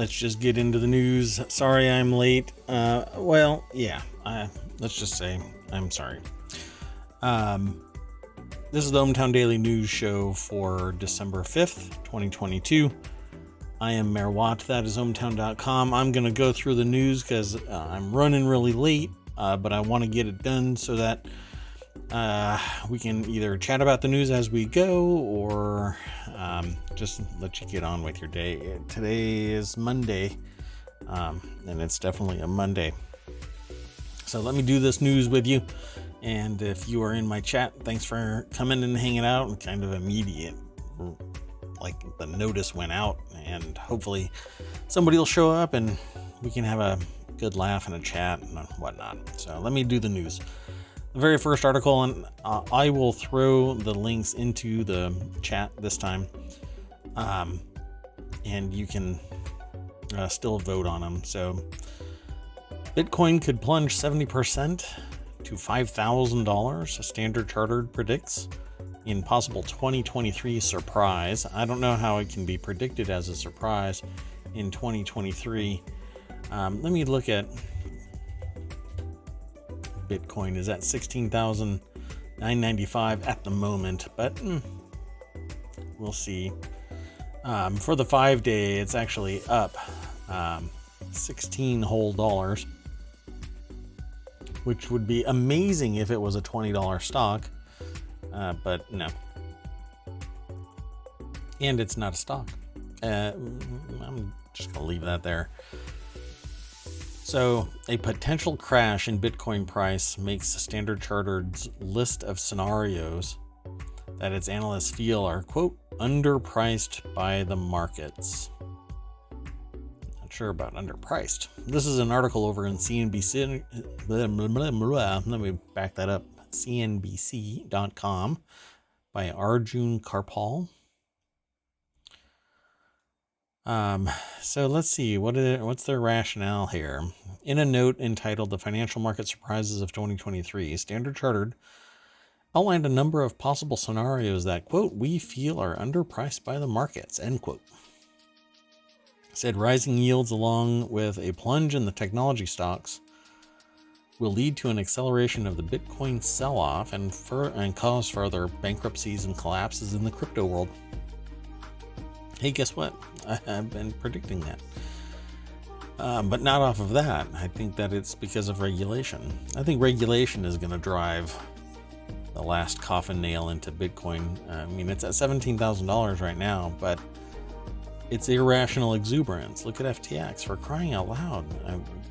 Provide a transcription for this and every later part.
let's just get into the news. Sorry I'm late. Let's just say I'm sorry. This is the ohmTown Daily News Show for December 5th, 2022. I am Mayor Watt. That is ohmTown.com. I'm going to go through the news because I'm running really late, but I want to get it done so that we can either chat about the news as we go or just let you get on with your day. Today is Monday, and it's definitely a Monday. So let me do this news with you. And if you are in my chat, thanks for coming and hanging out. And kind of immediate, like the notice went out, and hopefully somebody will show up and we can have a good laugh and a chat and whatnot. So let me do the news. The very first article, and I will throw the links into the chat this time, and you can still vote on them. So Bitcoin could plunge 70% to $5,000, Standard Chartered predicts, in possible 2023 surprise. I don't know how it can be predicted as a surprise in 2023. Let me look at Bitcoin. Is at 16,995 at the moment, but we'll see. For the 5-day, it's actually up 16 whole dollars, which would be amazing if it was a $20 stock, but no. And it's not a stock. I'm just going to leave that there. So, a potential crash in Bitcoin price makes Standard Chartered's list of scenarios that its analysts feel are, quote, underpriced by the markets. Sure about underpriced. This is an article over in CNBC. Let me back that up. CNBC.com by Arjun Karpal. So let's see. What's their rationale here? In a note entitled "The Financial Market Surprises of 2023," Standard Chartered outlined a number of possible scenarios that, quote, we feel are underpriced by the markets, end quote. Said rising yields along with a plunge in the technology stocks will lead to an acceleration of the Bitcoin sell-off and cause further bankruptcies and collapses in the crypto world. Hey, guess what? I've been predicting that. But not off of that. I think that it's because of regulation. I think regulation is going to drive the last coffin nail into Bitcoin. I mean, it's at $17,000 right now, but it's irrational exuberance. Look at FTX, for crying out loud.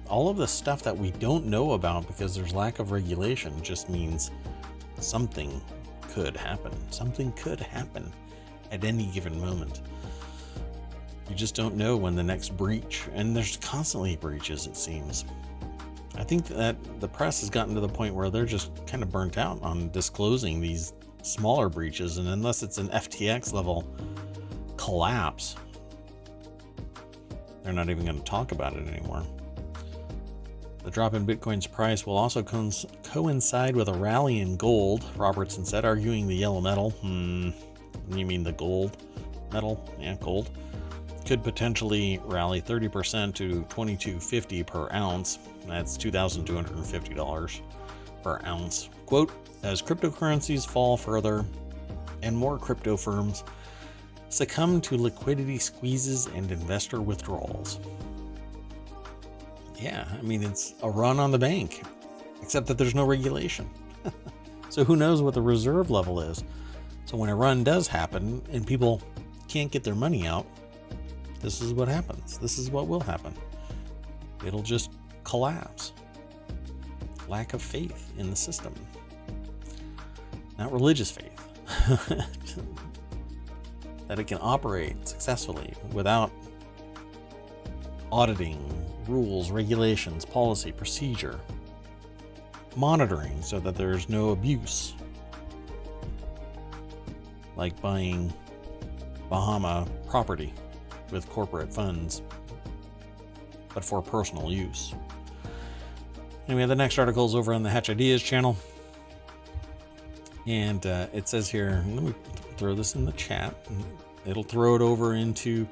All of the stuff that we don't know about because there's lack of regulation just means something could happen. Something could happen at any given moment. You just don't know when the next breach, and there's constantly breaches, it seems. I think that the press has gotten to the point where they're just kind of burnt out on disclosing these smaller breaches, and unless it's an FTX level collapse, they're not even going to talk about it anymore. The drop in Bitcoin's price will also coincide with a rally in gold, Robertson said, arguing the yellow metal. You mean the gold metal? Yeah, gold. Could potentially rally 30% to $22.50 per ounce. That's $2,250 per ounce. Quote, as cryptocurrencies fall further and more crypto firms succumb to liquidity squeezes and investor withdrawals. Yeah, I mean, it's a run on the bank, except that there's no regulation. So who knows what the reserve level is? So when a run does happen and people can't get their money out, this is what happens. This is what will happen. It'll just collapse. Lack of faith in the system. Not religious faith. That it can operate successfully without auditing, rules, regulations, policy, procedure, monitoring so that there's no abuse, like buying Bahama property with corporate funds, but for personal use. Anyway, the next article is over on the Hatch Ideas channel. And it says here, let me throw this in the chat. It'll throw it over into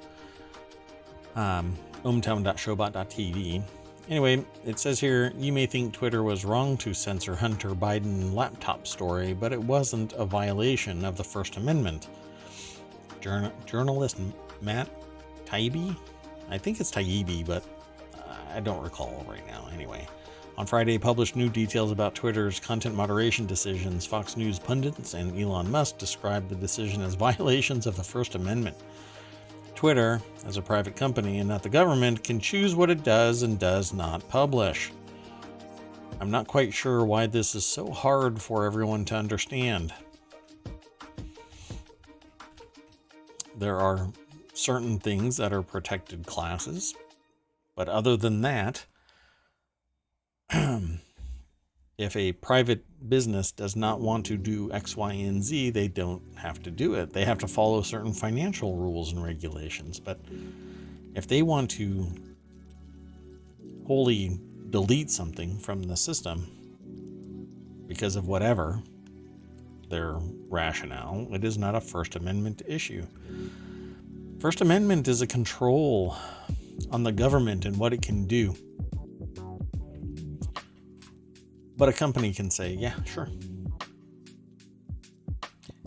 ohmTown.showbot.tv. Anyway, it says here, you may think Twitter was wrong to censor Hunter Biden laptop story, but it wasn't a violation of the First Amendment. Journalist Matt Taibbi, I think it's Taibbi, but I don't recall right now. Anyway, on Friday, published new details about Twitter's content moderation decisions. Fox News pundits and Elon Musk described the decision as violations of the First Amendment. Twitter, as a private company and not the government, can choose what it does and does not publish. I'm not quite sure why this is so hard for everyone to understand. There are certain things that are protected classes, but other than that, if a private business does not want to do X, Y, and Z, they don't have to do it. They have to follow certain financial rules and regulations. But if they want to wholly delete something from the system because of whatever their rationale, it is not a First Amendment issue. First Amendment is a control on the government and what it can do. But a company can say, yeah, sure.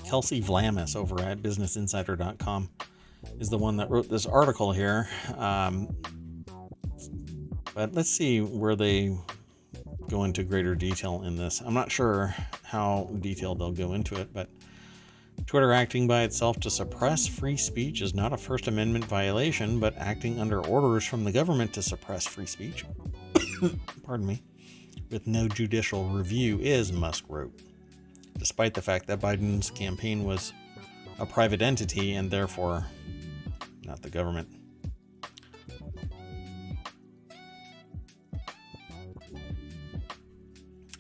Kelsey Vlamis over at BusinessInsider.com is the one that wrote this article here. But let's see where they go into greater detail in this. I'm not sure how detailed they'll go into it, but Twitter acting by itself to suppress free speech is not a First Amendment violation, but acting under orders from the government to suppress free speech, pardon me, with no judicial review is, Musk wrote, despite the fact that Biden's campaign was a private entity and therefore not the government.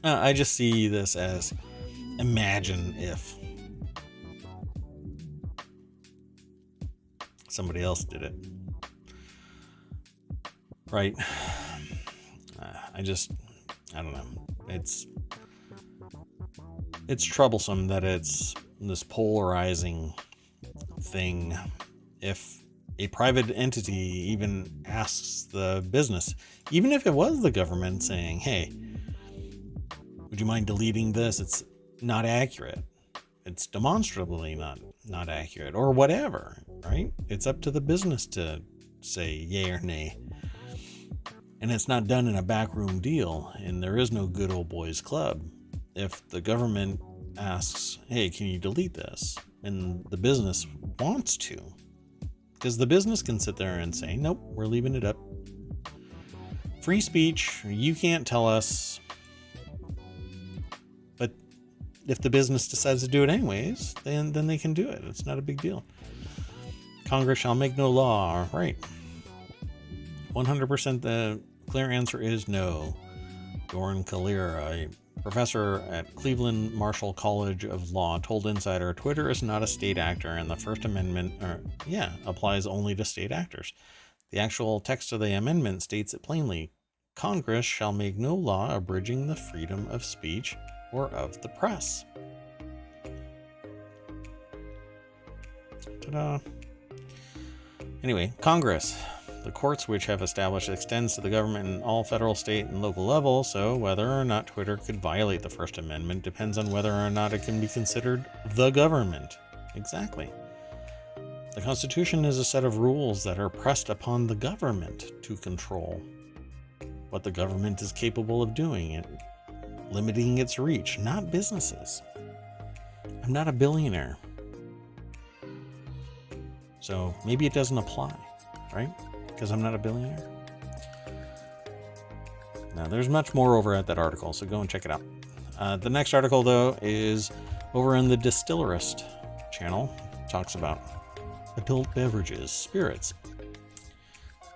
I just see this as, imagine if somebody else did it. Right? I don't know. It's troublesome that it's this polarizing thing. If a private entity even asks the business, even if it was the government saying, hey, would you mind deleting this? It's not accurate. It's demonstrably not accurate or whatever, right? It's up to the business to say yay or nay. And it's not done in a backroom deal, and there is no good old boys club. If the government asks, hey, can you delete this? And the business wants to, because the business can sit there and say, nope, we're leaving it up. Free speech, you can't tell us. But if the business decides to do it anyways, then they can do it. It's not a big deal. Congress shall make no law, right? 100% the clear answer is no. Doran Kalir, a professor at Cleveland Marshall College of Law, told Insider, Twitter is not a state actor and the First Amendment applies only to state actors. The actual text of the amendment states it plainly. Congress shall make no law abridging the freedom of speech or of the press. Ta-da. Anyway, Congress. The courts which have established extends to the government in all federal, state, and local levels, so whether or not Twitter could violate the First Amendment depends on whether or not it can be considered the government. Exactly. The Constitution is a set of rules that are pressed upon the government to control what the government is capable of doing and limiting its reach, not businesses. I'm not a billionaire, so maybe it doesn't apply, right? Because I'm not a billionaire. Now, there's much more over at that article, so go and check it out. The next article, though, is over in the Distillerist channel. It talks about adult beverages, spirits.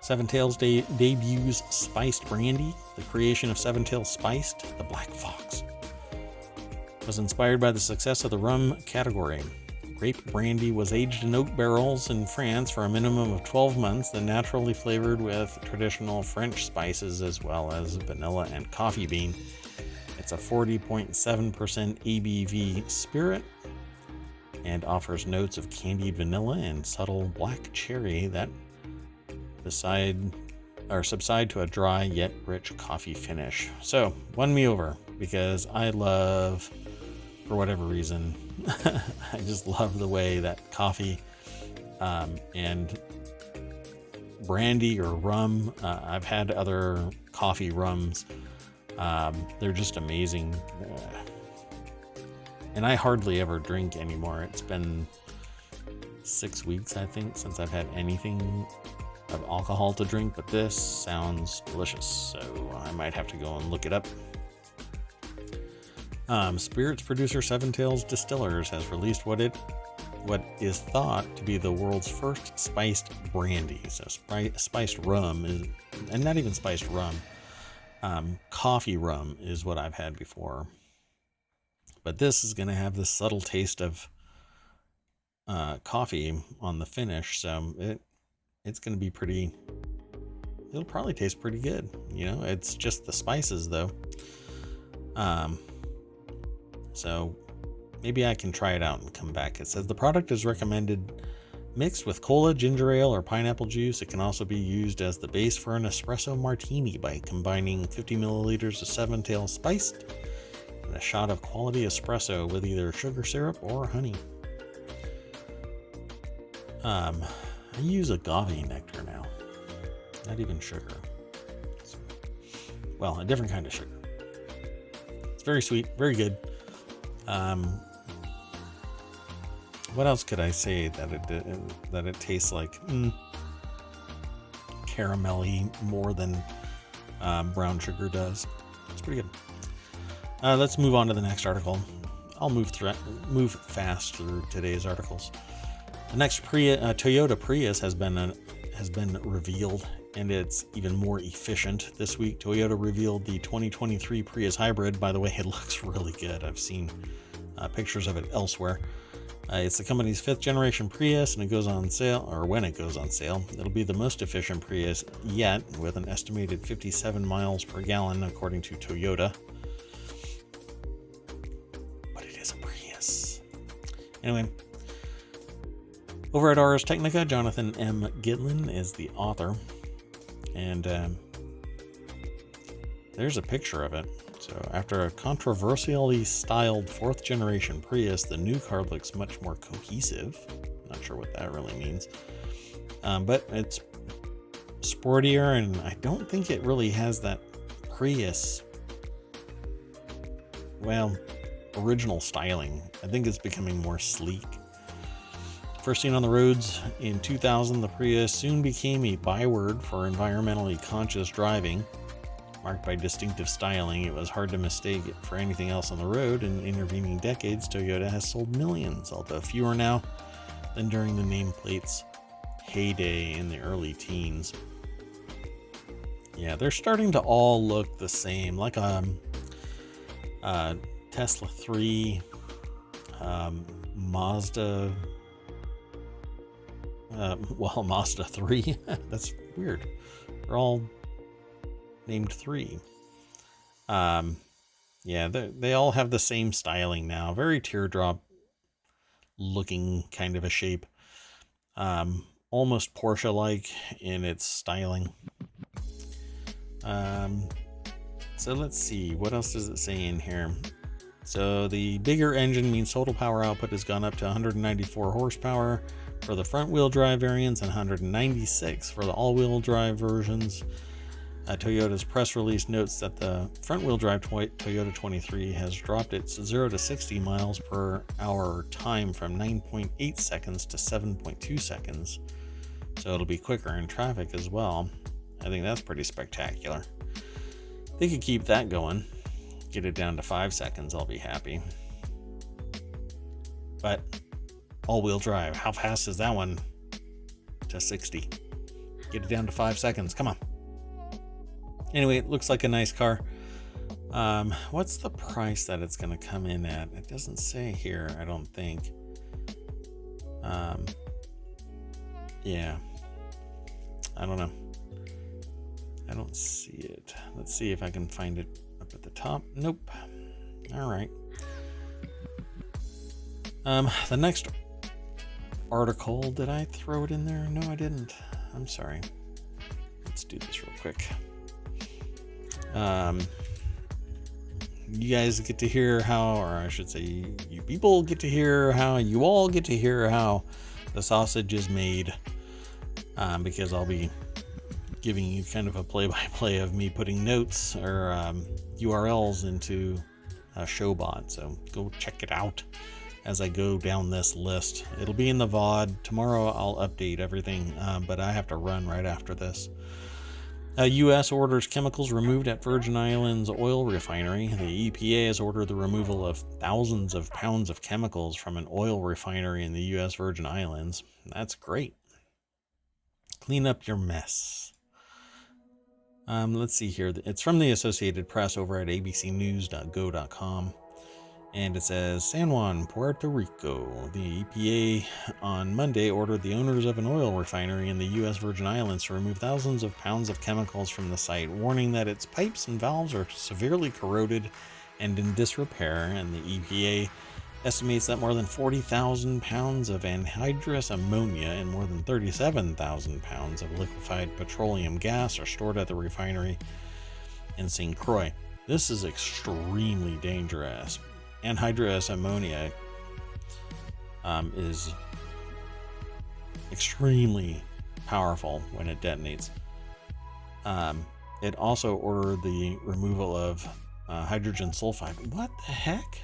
Seven Tails debuts spiced brandy. The creation of Seven Tails Spiced, the Black Fox, was inspired by the success of the rum category. Grape brandy was aged in oak barrels in France for a minimum of 12 months, then naturally flavored with traditional French spices as well as vanilla and coffee bean. It's a 40.7% ABV spirit and offers notes of candied vanilla and subtle black cherry that, beside or subside to a dry yet rich coffee finish. So, won me over because I love, for whatever reason, I just love the way that coffee and brandy or rum. I've had other coffee rums. They're just amazing. And I hardly ever drink anymore. It's been 6 weeks, I think, since I've had anything of alcohol to drink, but this sounds delicious, so I might have to go and look it up. Spirits producer Seven Tails Distillers has released what is thought to be the world's first spiced brandy. So spiced rum is, and not even spiced rum. Coffee rum is what I've had before. But this is going to have this subtle taste of coffee on the finish, so it's going to be pretty. It'll probably taste pretty good. You know, it's just the spices though. So maybe I can try it out and come back. It says the product is recommended mixed with cola, ginger ale, or pineapple juice. It can also be used as the base for an espresso martini by combining 50 milliliters of Seven Tails spiced and a shot of quality espresso with either sugar syrup or honey. I use agave nectar now, not even sugar. Well, a different kind of sugar. It's very sweet, very good. What else could I say that it tastes like? Caramelly more than brown sugar does. It's pretty good. Let's move on to the next article. I'll move fast through today's articles. The next Toyota Prius has been revealed, and it's even more efficient. This week, Toyota revealed the 2023 Prius Hybrid. By the way, it looks really good. I've seen pictures of it elsewhere. It's the company's 5th generation Prius, and it goes on sale, or when it goes on sale, it'll be the most efficient Prius yet, with an estimated 57 miles per gallon, according to Toyota. But it is a Prius. Anyway, over at Ars Technica, Jonathan M. Gitlin is the author, and there's a picture of it. So after a controversially styled 4th generation Prius, the new car looks much more cohesive. Not sure what that really means. But it's sportier, and I don't think it really has that Prius, well, original styling. I think it's becoming more sleek. First seen on the roads in 2000, the Prius soon became a byword for environmentally conscious driving. Marked by distinctive styling, it was hard to mistake it for anything else on the road. In intervening decades, Toyota has sold millions, although fewer now than during the nameplate's heyday in the early teens. Yeah, they're starting to all look the same, like a Tesla 3, Mazda. Mazda 3. That's weird. They're all named 3. Yeah, they all have the same styling now. Very teardrop looking kind of a shape. Almost Porsche-like in its styling. So let's see. What else does it say in here? So the bigger engine means total power output has gone up to 194 horsepower for the front-wheel drive variants and 196 for the all-wheel drive versions. Toyota's press release notes that the front-wheel drive Toyota 23 has dropped its 0 to 60 miles per hour time from 9.8 seconds to 7.2 seconds. So it'll be quicker in traffic as well. I think that's pretty spectacular. They could keep that going. Get it down to 5 seconds, I'll be happy. But all-wheel drive, how fast is that one? To 60. Get it down to 5 seconds, come on. Anyway, it looks like a nice car. What's the price that it's going to come in at? It doesn't say here, I don't think. Yeah. I don't know. I don't see it. Let's see if I can find it up at the top. Nope. All right. The next article, did I throw it in there? No, I didn't. I'm sorry. let's do this real quick. You guys get to hear how, or I should say, you people get to hear how, you all get to hear how the sausage is made, because I'll be giving you kind of a play-by-play of me putting notes or URLs into Showbot. So go check it out as I go down this list. It'll be in the VOD. Tomorrow I'll update everything, but I have to run right after this. U.S. orders chemicals removed at Virgin Islands oil refinery. The EPA has ordered the removal of thousands of pounds of chemicals from an oil refinery in the U.S. Virgin Islands. That's great. Clean up your mess. Let's see here. It's from the Associated Press over at abcnews.go.com. And it says, San Juan, Puerto Rico. The EPA on Monday ordered the owners of an oil refinery in the U.S. Virgin Islands to remove thousands of pounds of chemicals from the site, warning that its pipes and valves are severely corroded and in disrepair. And the EPA estimates that more than 40,000 pounds of anhydrous ammonia and more than 37,000 pounds of liquefied petroleum gas are stored at the refinery in St. Croix. This is extremely dangerous. Anhydrous ammonia is extremely powerful when it detonates. It also ordered the removal of hydrogen sulfide. What the heck?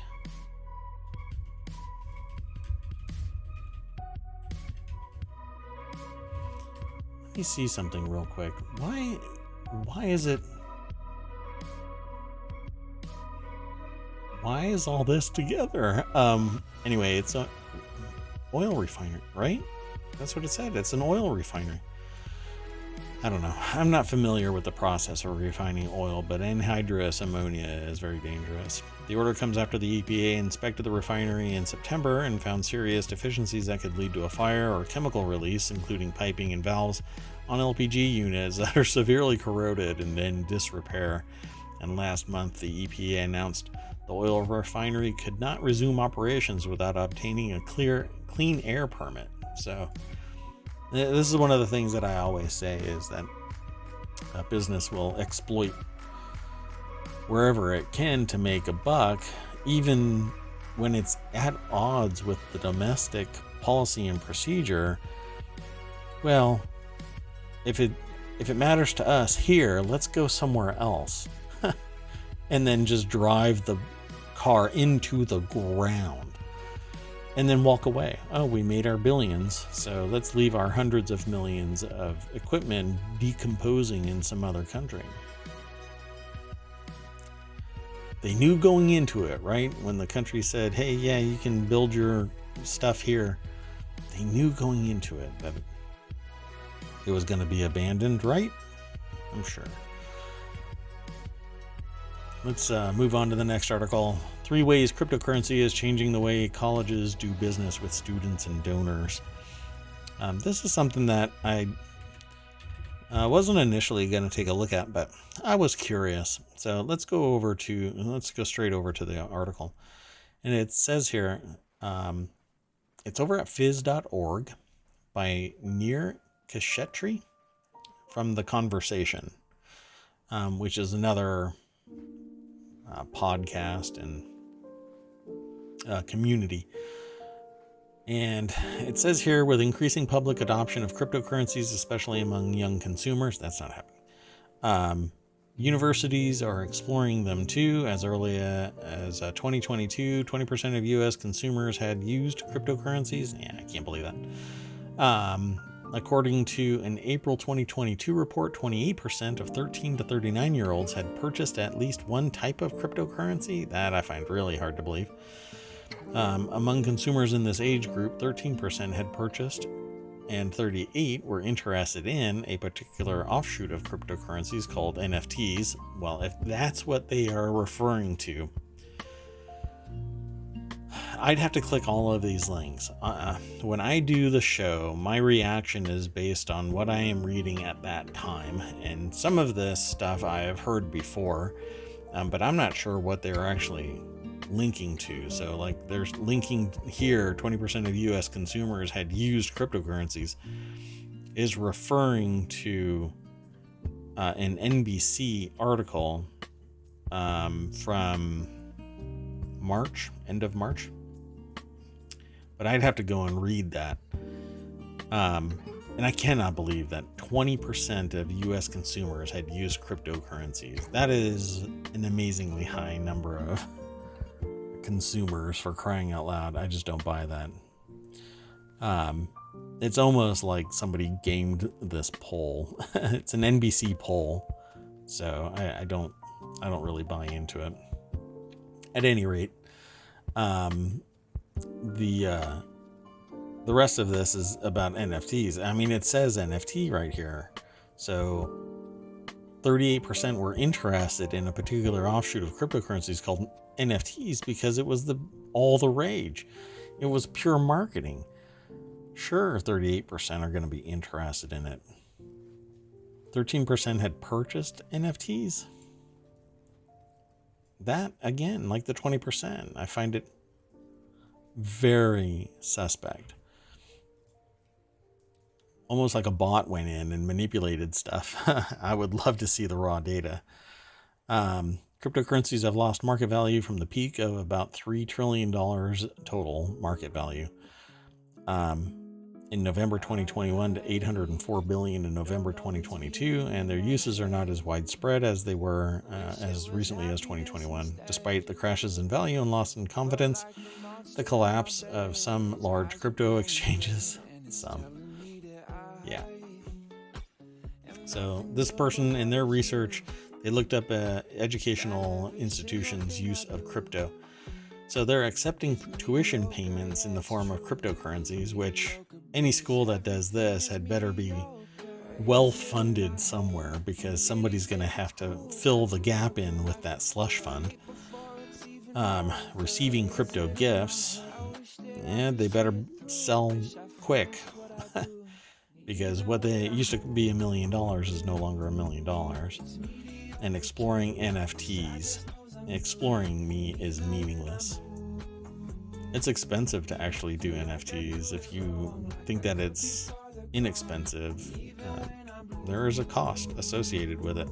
Let me see something real quick. Why is it? Why is all this together? Anyway, it's an oil refinery, right? That's what it said. It's an oil refinery. I don't know. I'm not familiar with the process of refining oil, but anhydrous ammonia is very dangerous. The order comes after the EPA inspected the refinery in September and found serious deficiencies that could lead to a fire or chemical release, including piping and valves on LPG units that are severely corroded and in disrepair. And last month, the EPA announced the oil refinery could not resume operations without obtaining a clean air permit. So this is one of the things that I always say is that a business will exploit wherever it can to make a buck, even when it's at odds with the domestic policy and procedure. Well, if it matters to us here, let's go somewhere else. And then just drive the car into the ground and then walk away. Oh, we made our billions, so let's leave our hundreds of millions of equipment decomposing in some other country. They knew going into it, right? When the country said, hey, yeah, you can build your stuff here. They knew going into it that it was going to be abandoned, right? I'm sure. Let's move on to the next article. 3 ways cryptocurrency is changing the way colleges do business with students and donors. This is something that I wasn't initially going to take a look at, but I was curious. So let's go straight over to the article. And it says here, it's over at fizz.org by Nir Kashetri from The Conversation, which is another podcast and community. And it says here, with increasing public adoption of cryptocurrencies, especially among young consumers, that's not happening. Universities are exploring them too. As early as 2022, 20% of U.S. consumers had used cryptocurrencies. Yeah, I can't believe that. According to an April 2022 report, 28% of 13 to 39-year-olds had purchased at least one type of cryptocurrency. That I find really hard to believe. Among consumers in this age group, 13% had purchased and 38% were interested in a particular offshoot of cryptocurrencies called NFTs. Well, if that's what they are referring to, I'd have to click all of these links. When I do the show, my reaction is based on what I am reading at that time. And some of this stuff I have heard before, but I'm not sure what they're actually linking to. So like there's linking here, 20% of US consumers had used cryptocurrencies, is referring to an NBC article from March, end of March. But I'd have to go and read that. And I cannot believe that 20% of US consumers had used cryptocurrencies. That is an amazingly high number of consumers, for crying out loud. I just don't buy that. It's almost like somebody gamed this poll. It's an NBC poll, so I don't really buy into it. At any rate, the rest of this is about NFTs. I mean, it says NFT right here. So 38% were interested in a particular offshoot of cryptocurrencies called NFTs because it was all the rage. It was pure marketing. Sure, 38% are going to be interested in it. 13% had purchased NFTs. That, again, like the 20%, I find it very suspect. Almost like a bot went in and manipulated stuff. I would love to see the raw data. Cryptocurrencies have lost market value from the peak of about $3 trillion total market value in November 2021 to $804 billion in November 2022, and their uses are not as widespread as they were as recently as 2021. Despite the crashes in value and loss in confidence, the collapse of some large crypto exchanges, So this person, in their research, they looked up educational institutions' use of crypto. So they're accepting tuition payments in the form of cryptocurrencies, which any school that does this had better be well funded somewhere, because somebody's going to have to fill the gap in with that slush fund. Receiving crypto gifts, and they better sell quick. Because what they used to be $1 million is no longer $1 million. And exploring NFTs, exploring me is meaningless. It's expensive to actually do NFTs. If you think that it's inexpensive, there is a cost associated with it.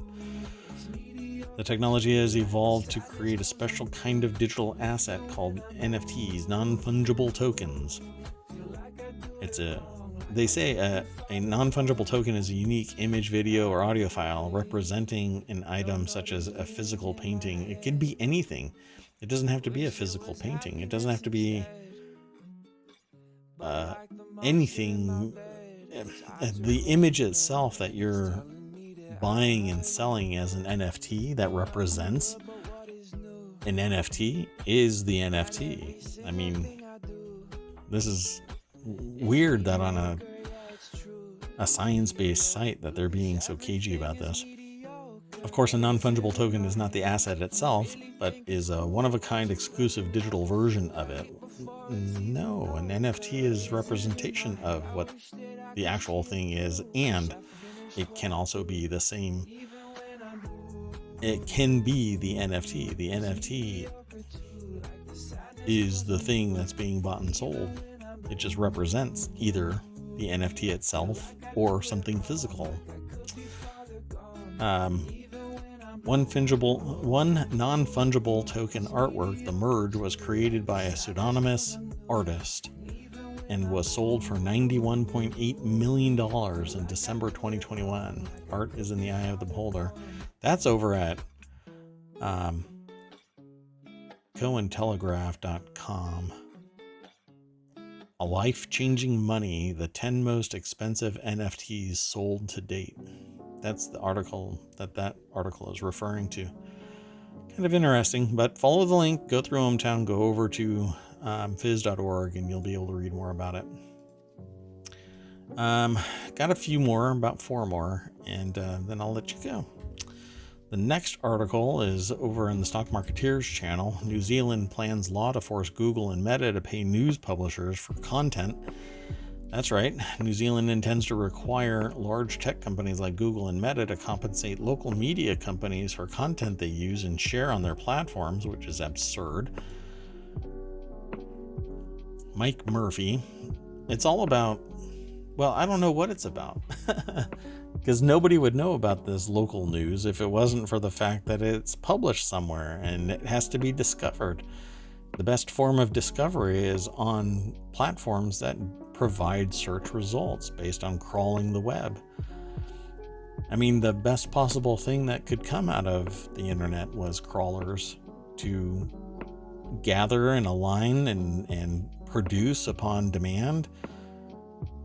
The technology has evolved to create a special kind of digital asset called NFTs, non-fungible tokens. They say a non-fungible token is a unique image, video, or audio file representing an item such as a physical painting. It could be anything. It doesn't have to be a physical painting. It doesn't have to be anything. The image itself that you're buying and selling as an NFT that represents an NFT is the NFT. I mean, this is weird that on a science-based site that they're being so cagey about this. Of course, a non-fungible token is not the asset itself, but is a one-of-a-kind exclusive digital version of it. No, an NFT is representation of what the actual thing is, and it can also be the same. It can be the NFT. The NFT is the thing that's being bought and sold. It just represents either the NFT itself or something physical. One non-fungible token artwork, The Merge, was created by a pseudonymous artist and was sold for $91.8 million in December 2021. Art is in the eye of the beholder. That's over at cointelegraph.com. A life-changing money, the 10 most expensive NFTs sold to date. That's the article that article is referring to. Kind of interesting, but follow the link, go through ohmTown, go over to phys.org, and you'll be able to read more about it. Got a few more, about 4 more, and then I'll let you go. The next article is over in the Stock Marketeers channel. New Zealand plans law to force Google and Meta to pay news publishers for content. That's right. New Zealand intends to require large tech companies like Google and Meta to compensate local media companies for content they use and share on their platforms, which is absurd. Mike Murphy. It's all about, well, I don't know what it's about. Because nobody would know about this local news if it wasn't for the fact that it's published somewhere and it has to be discovered. The best form of discovery is on platforms that provide search results based on crawling the web. I mean, the best possible thing that could come out of the internet was crawlers to gather and align and produce upon demand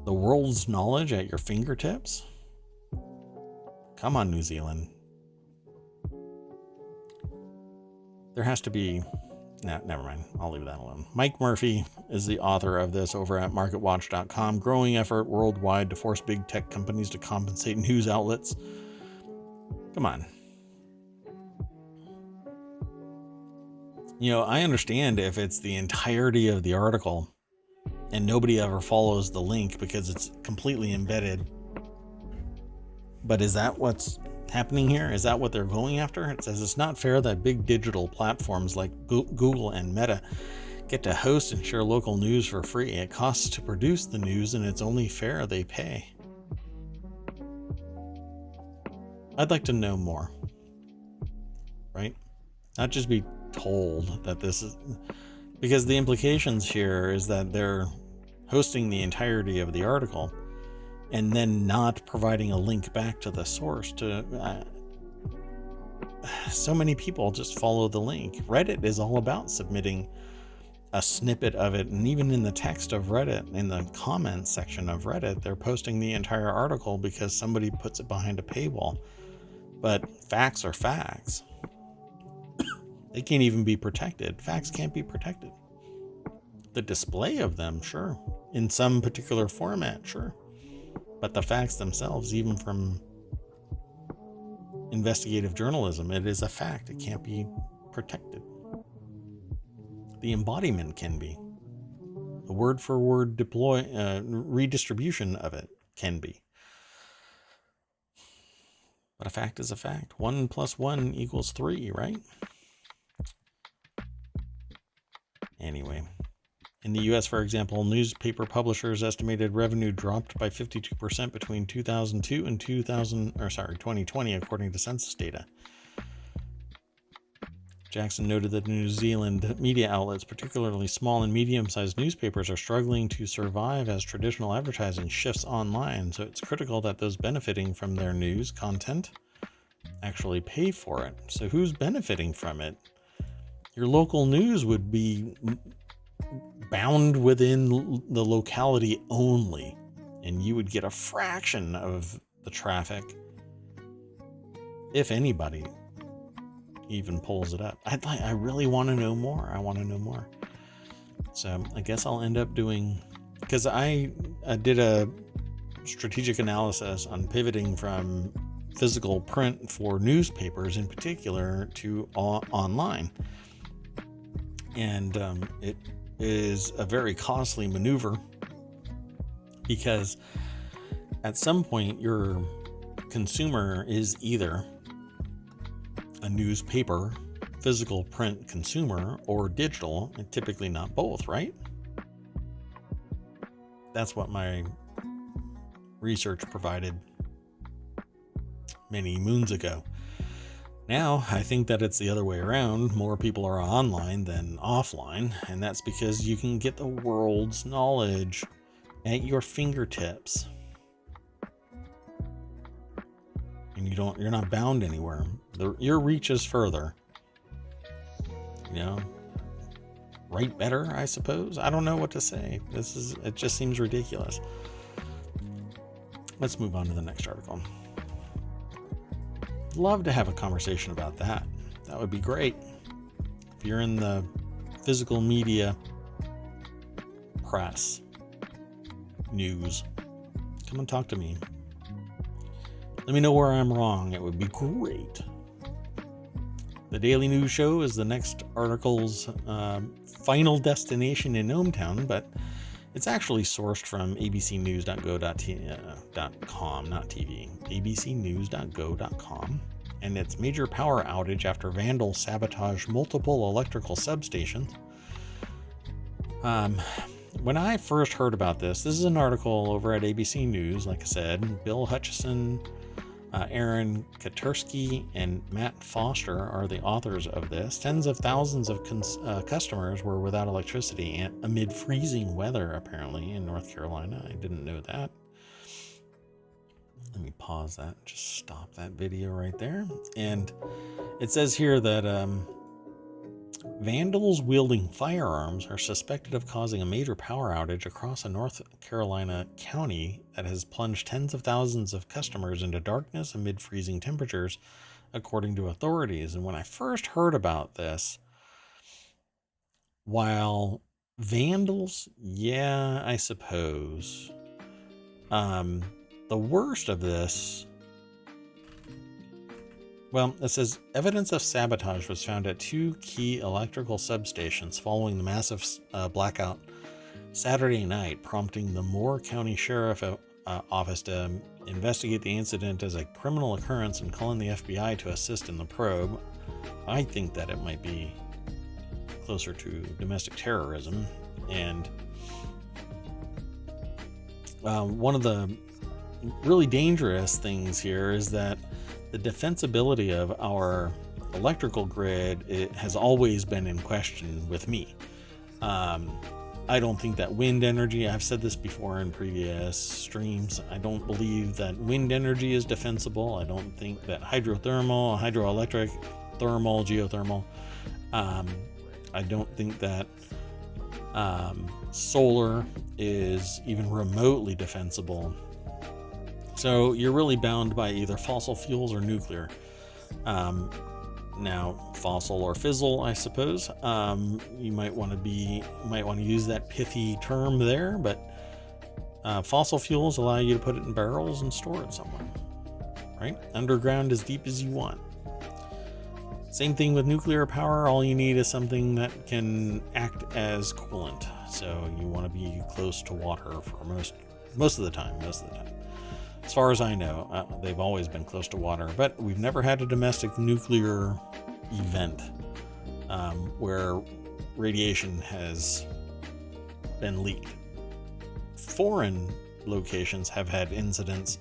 the world's knowledge at your fingertips. Come on, New Zealand. There has to be... No, never mind. I'll leave that alone. Mike Murphy is the author of this over at MarketWatch.com. Growing effort worldwide to force big tech companies to compensate news outlets. Come on. You know, I understand if it's the entirety of the article and nobody ever follows the link because it's completely embedded. But is that what's happening here? Is that what they're going after? It says it's not fair that big digital platforms like Google and Meta get to host and share local news for free. It costs to produce the news, and it's only fair they pay. I'd like to know more, right? Not just be told that this is... Because the implications here is that they're hosting the entirety of the article and then not providing a link back to the source to... so many people just follow the link. Reddit is all about submitting a snippet of it, and even in the text of Reddit, in the comments section of Reddit, they're posting the entire article because somebody puts it behind a paywall. But facts are facts. They can't even be protected. Facts can't be protected. The display of them, sure. In some particular format, sure. But the facts themselves, even from investigative journalism, it is a fact. It can't be protected. The embodiment can be. The word for word redistribution of it can be. But a fact is a fact. 1 + 1 = 3, right? Anyway. In the U.S., for example, newspaper publishers' estimated revenue dropped by 52% between 2002 and 2020, according to census data. Jackson noted that New Zealand media outlets, particularly small and medium-sized newspapers, are struggling to survive as traditional advertising shifts online, so it's critical that those benefiting from their news content actually pay for it. So who's benefiting from it? Your local news would be bound within the locality only, and you would get a fraction of the traffic, if anybody even pulls it up. I really want to know more. I want to know more. So I guess I'll end up doing, because I did a strategic analysis on pivoting from physical print for newspapers in particular to online. And it is a very costly maneuver because at some point your consumer is either a newspaper, physical print consumer, or digital, and typically not both, right? That's what my research provided many moons ago. Now, I think that it's the other way around. More people are online than offline, and that's because you can get the world's knowledge at your fingertips. And you're not bound anywhere. Your reach is further. You know, write better, I suppose. I don't know what to say. It just seems ridiculous. Let's move on to the next article. Love to have a conversation about that. That would be great. If you're in the physical media, press, news, come and talk to me. Let me know where I'm wrong. It would be great. The Daily News Show is the next article's final destination in ohmTown, but it's actually sourced from abcnews.go.com, not TV. abcnews.go.com. And its major power outage after vandals sabotage multiple electrical substations. When I first heard about this is an article over at ABC News, like I said. Bill Hutchison Aaron Katursky and Matt Foster are the authors of this. Tens of thousands of customers were without electricity amid freezing weather, apparently, in North Carolina. I didn't know that. Let me pause that. Just stop that video right there. And it says here that vandals wielding firearms are suspected of causing a major power outage across a North Carolina county that has plunged tens of thousands of customers into darkness amid freezing temperatures, according to authorities. And when I first heard about this, while vandals, yeah, I suppose, the worst of this, well, it says evidence of sabotage was found at 2 key electrical substations following the massive blackout Saturday night, prompting the Moore County Sheriff Office to investigate the incident as a criminal occurrence and calling the FBI to assist in the probe. I think that it might be closer to domestic terrorism. And one of the really dangerous things here is that the defensibility of our electrical grid, it has always been in question with me. I don't think that wind energy, I've said this before in previous streams, I don't believe that wind energy is defensible. I don't think that hydrothermal, hydroelectric, thermal, geothermal, I don't think that solar is even remotely defensible. So you're really bound by either fossil fuels or nuclear. Now, fossil or fizzle, I suppose. You might want to use that pithy term there, but fossil fuels allow you to put it in barrels and store it somewhere, right? Underground as deep as you want. Same thing with nuclear power. All you need is something that can act as coolant. So you want to be close to water for most of the time. As far as I know, they've always been close to water, but we've never had a domestic nuclear event where radiation has been leaked. Foreign locations have had incidents,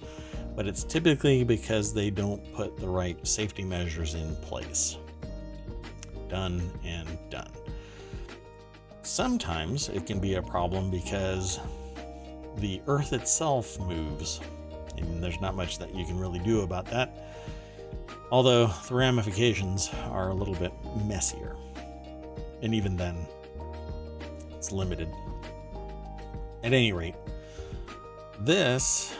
but it's typically because they don't put the right safety measures in place. Done and done. Sometimes it can be a problem because the Earth itself moves. And there's not much that you can really do about that, although the ramifications are a little bit messier, and even then it's limited. At any rate, this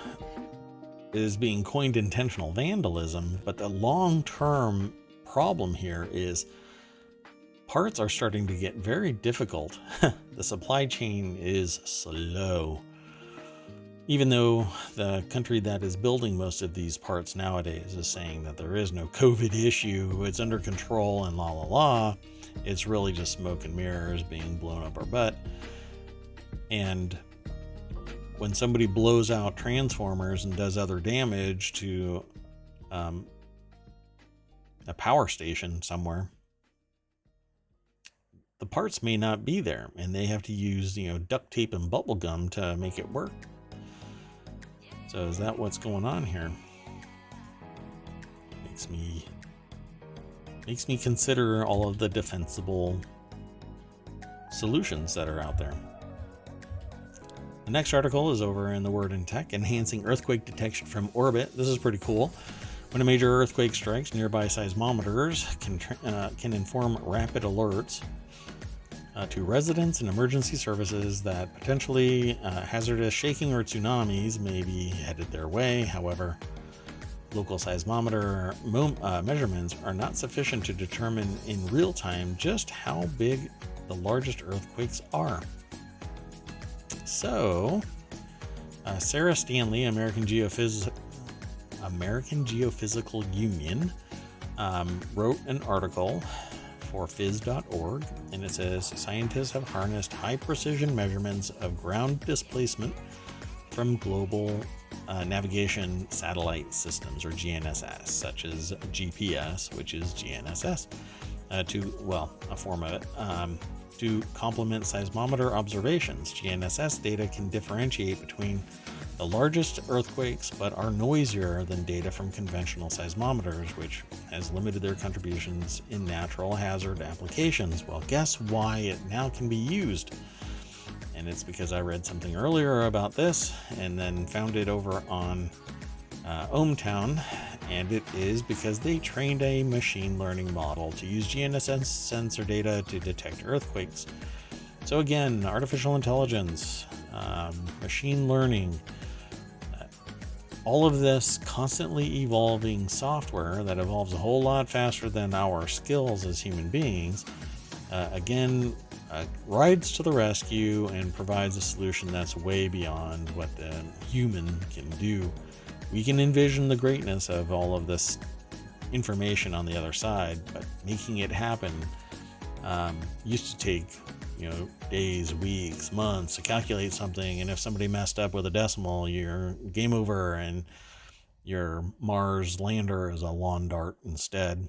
is being coined intentional vandalism, but the long-term problem here is parts are starting to get very difficult. The supply chain is slow. Even though the country that is building most of these parts nowadays is saying that there is no COVID issue, it's under control and la, it's really just smoke and mirrors being blown up our butt. And when somebody blows out transformers and does other damage to a power station somewhere, the parts may not be there, and they have to use, duct tape and bubble gum to make it work. So is that what's going on here? Makes me consider all of the defensible solutions that are out there. The next article is over in the Word in Tech, enhancing earthquake detection from orbit. This is pretty cool. When a major earthquake strikes, nearby seismometers can inform rapid alerts to residents and emergency services that potentially hazardous shaking or tsunamis may be headed their way. However, local seismometer measurements are not sufficient to determine in real time just how big the largest earthquakes are. So, Sarah Stanley, American Geophysical Union, wrote an article for phys.org, and it says scientists have harnessed high precision measurements of ground displacement from global navigation satellite systems, or GNSS, such as GPS, which is GNSS, a form of it, to complement seismometer observations. GNSS data can differentiate between the largest earthquakes, but are noisier than data from conventional seismometers, which has limited their contributions in natural hazard applications. Well, guess why it now can be used? And it's because I read something earlier about this and then found it over on ohmTown, and it is because they trained a machine learning model to use GNSS sensor data to detect earthquakes. So again, artificial intelligence, machine learning, all of this constantly evolving software that evolves a whole lot faster than our skills as human beings, rides to the rescue and provides a solution that's way beyond what the human can do. We can envision the greatness of all of this information on the other side, but making it happen used to take days, weeks, months to calculate something, and if somebody messed up with a decimal, you're game over, and your Mars lander is a lawn dart instead.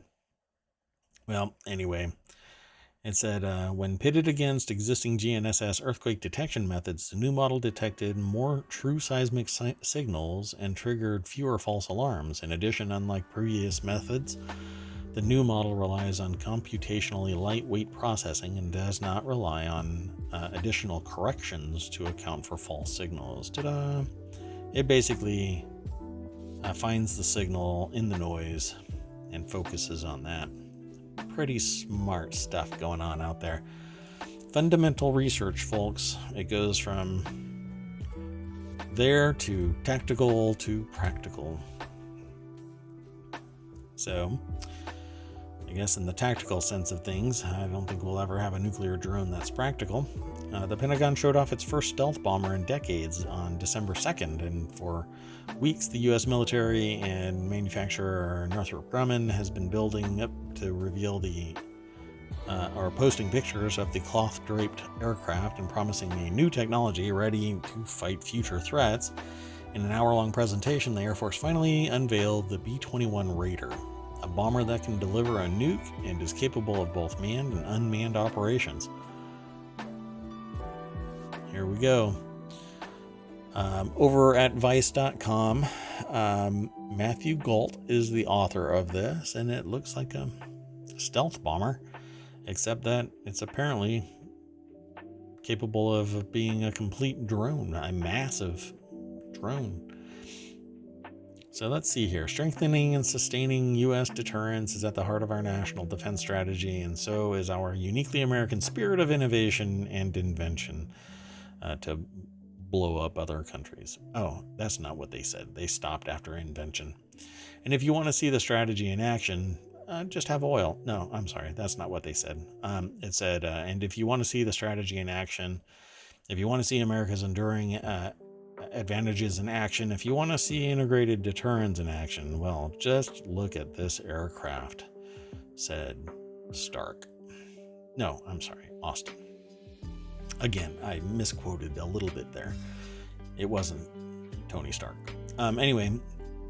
Well, anyway, it said, when pitted against existing GNSS earthquake detection methods, the new model detected more true seismic signals and triggered fewer false alarms. In addition, unlike previous methods, the new model relies on computationally lightweight processing and does not rely on additional corrections to account for false signals. Ta-da! It basically finds the signal in the noise and focuses on that. Pretty smart stuff going on out there. Fundamental research, folks. It goes from there to tactical to practical. So, I guess in the tactical sense of things, I don't think we'll ever have a nuclear drone that's practical. The Pentagon showed off its first stealth bomber in decades on December 2nd, and for weeks the U.S. military and manufacturer Northrop Grumman has been building up to reveal or posting pictures of the cloth-draped aircraft and promising a new technology ready to fight future threats. In an hour-long presentation, the Air Force finally unveiled the B-21 Raider, a bomber that can deliver a nuke and is capable of both manned and unmanned operations. Here we go. Over at Vice.com, Matthew Gault is the author of this, and it looks like a stealth bomber, except that it's apparently capable of being a complete drone, a massive drone. So let's see here. Strengthening and sustaining U.S. deterrence is at the heart of our national defense strategy, and so is our uniquely American spirit of innovation and invention to blow up other countries. Oh, that's not what they said. They stopped after invention. And if you want to see the strategy in action, just have oil. No, I'm sorry. That's not what they said. It said, and if you want to see the strategy in action, if you want to see America's enduring advantages in action, if you want to see integrated deterrence in action, well, just look at this aircraft, said Stark. No, I'm sorry, Austin. Again, I misquoted a little bit there. It wasn't Tony Stark. Anyway,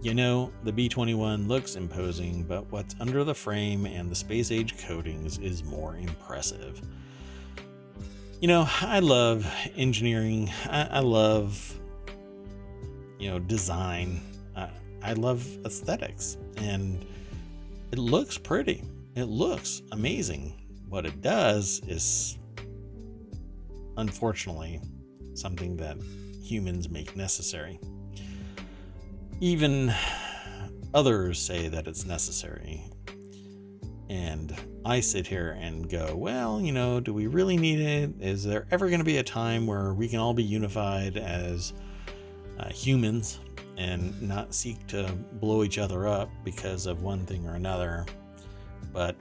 the B-21 looks imposing, but what's under the frame and the space-age coatings is more impressive. I love engineering. I love, design. I love aesthetics, and it looks pretty. It looks amazing. What it does is, unfortunately, something that humans make necessary. Even others say that it's necessary. And I sit here and go, well, do we really need it? Is there ever going to be a time where we can all be unified as humans and not seek to blow each other up because of one thing or another? But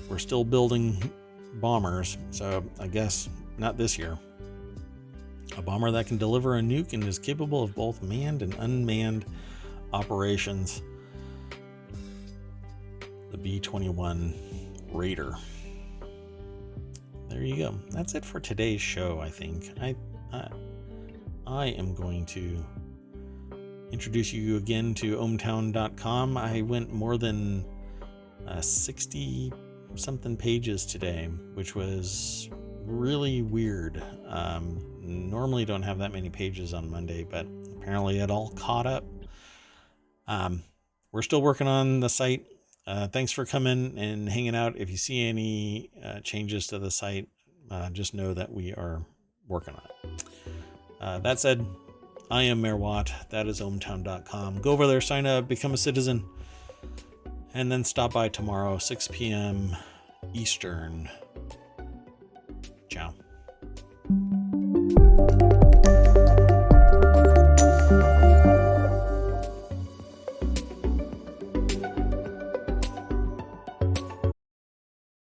we're still building bombers, so I guess not this year. A bomber that can deliver a nuke and is capable of both manned and unmanned operations. The B-21 Raider. There you go. That's it for today's show, I think. I am going to introduce you again to ohmTown.com. I went more than 60 something pages today, which was really weird. Normally don't have that many pages on Monday, but apparently it all caught up. We're still working on the site. Thanks for coming and hanging out. If you see any changes to the site, just know that we are working on it. That said, I am Mayor Watt. That is ohmTown.com. Go over there, sign up, become a citizen, and then stop by tomorrow, 6 p.m. Eastern. Ciao.